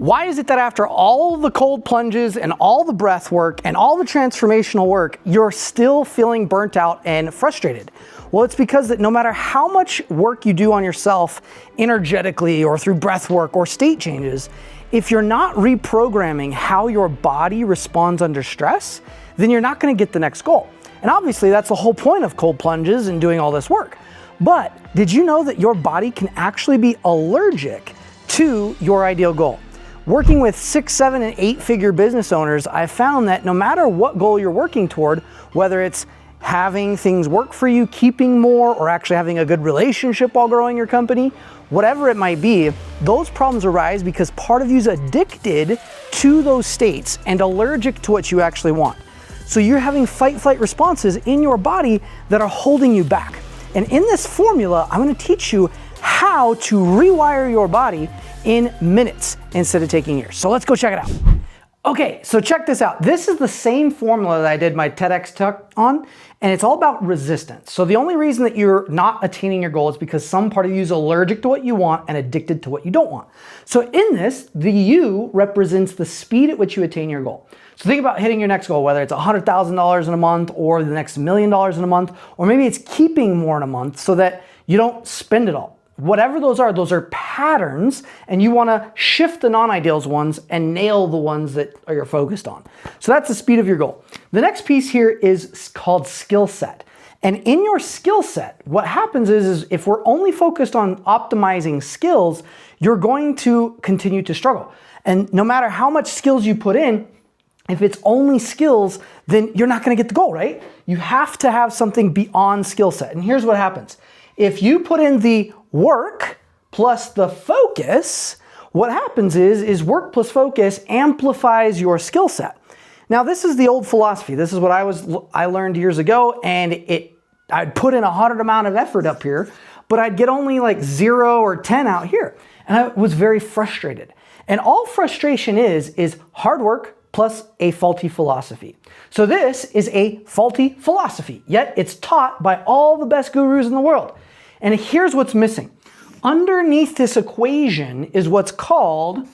Why is it that after all the cold plunges and all the breath work and all the transformational work, you're still feeling burnt out and frustrated? Well, it's because that no matter how much work you do on yourself energetically or through breath work or state changes, if you're not reprogramming how your body responds under stress, then you're not going to get the next goal. And obviously that's the whole point of cold plunges and doing all this work. But did you know that your body can actually be allergic to your ideal goal? Working with 6, 7, and 8-figure business owners, I found that no matter what goal you're working toward, whether it's having things work for you, keeping more, or actually having a good relationship while growing your company, whatever it might be, those problems arise because part of you's addicted to those states and allergic to what you actually want. So you're having fight-flight responses in your body that are holding you back. And in this formula, I'm going to teach you how to rewire your body in minutes instead of taking years. So let's go check it out. Okay, so check this out. This is the same formula that I did my TEDx talk on, and it's all about resistance. So the only reason that you're not attaining your goal is because some part of you is allergic to what you want and addicted to what you don't want. So in this, the U represents the speed at which you attain your goal. So think about hitting your next goal, whether it's $100,000 in a month or the next $1 million in a month, or maybe it's keeping more in a month so that you don't spend it all. Whatever those are patterns, and you want to shift the non-ideals ones and nail the ones that you're focused on. So that's the speed of your goal. The next piece here is called skill set. And in your skill set, what happens is if we're only focused on optimizing skills, you're going to continue to struggle. And no matter how much skills you put in, if it's only skills, then you're not going to get the goal, right? You have to have something beyond skill set. And here's what happens. If you put in the work plus the focus, what happens is work plus focus amplifies your skill set. Now, this is the old philosophy. This is what I learned years ago, and I'd put in a hard amount of effort up here, but I'd get only like 0 or 10 out here. And I was very frustrated. And all frustration is hard work plus a faulty philosophy. So this is a faulty philosophy, yet it's taught by all the best gurus in the world. And here's what's missing. Underneath this equation is what's called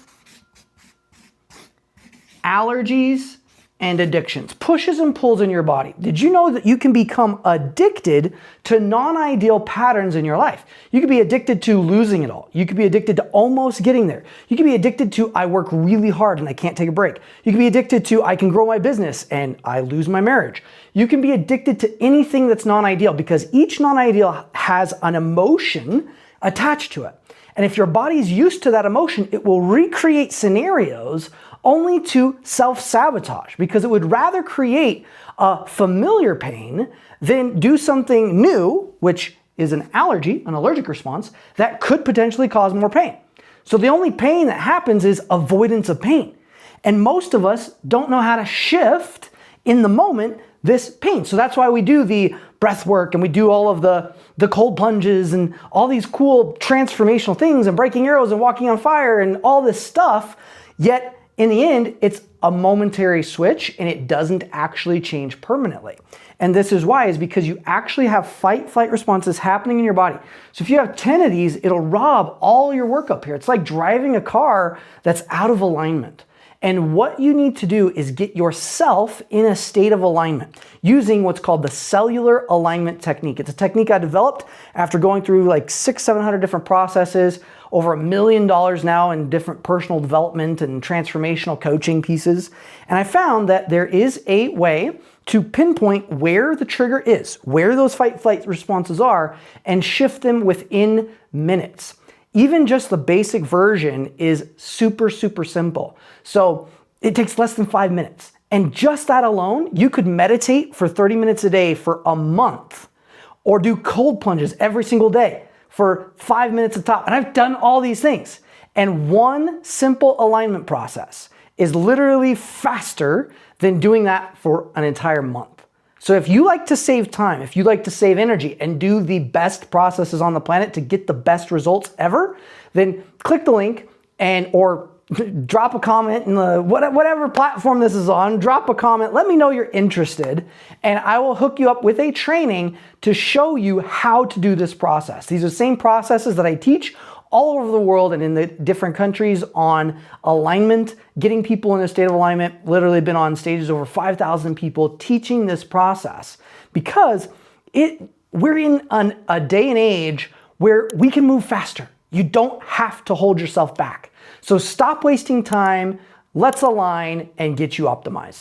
allergies and addictions, pushes and pulls in your body. Did you know that you can become addicted to non-ideal patterns in your life? You could be addicted to losing it all. You could be addicted to almost getting there. You could be addicted to I work really hard and I can't take a break. You could be addicted to I can grow my business and I lose my marriage. You can be addicted to anything that's non-ideal because each non-ideal has an emotion attached to it. And if your body's used to that emotion, it will recreate scenarios only to self-sabotage because it would rather create a familiar pain than do something new, which is an allergy, an allergic response, that could potentially cause more pain. So the only pain that happens is avoidance of pain. And most of us don't know how to shift in the moment this pain. So that's why we do the breath work and we do all of the cold plunges and all these cool transformational things and breaking arrows and walking on fire and all this stuff. Yet in the end, it's a momentary switch and it doesn't actually change permanently. And this is why, is because you actually have fight-flight responses happening in your body. So if you have 10 of these, it'll rob all your work up here. It's like driving a car that's out of alignment. And what you need to do is get yourself in a state of alignment using what's called the Cellular Alignment Technique. It's a technique I developed after going through like 600-700 different processes, over $1 million now in different personal development and transformational coaching pieces. And I found that there is a way to pinpoint where the trigger is, where those fight-flight responses are, and shift them within minutes. Even just the basic version is super, super simple. So it takes less than 5 minutes. And just that alone, you could meditate for 30 minutes a day for a month or do cold plunges every single day for 5 minutes a top. And I've done all these things. And one simple alignment process is literally faster than doing that for an entire month. So if you like to save time, if you like to save energy and do the best processes on the planet to get the best results ever, then click the link or drop a comment in the whatever platform this is on, drop a comment, let me know you're interested, and I will hook you up with a training to show you how to do this process. These are the same processes that I teach all over the world and in the different countries on alignment, getting people in a state of alignment. Literally been on stages over 5,000 people teaching this process, because we're in a day and age where we can move faster. You don't have to hold yourself back. So stop wasting time, let's align and get you optimized.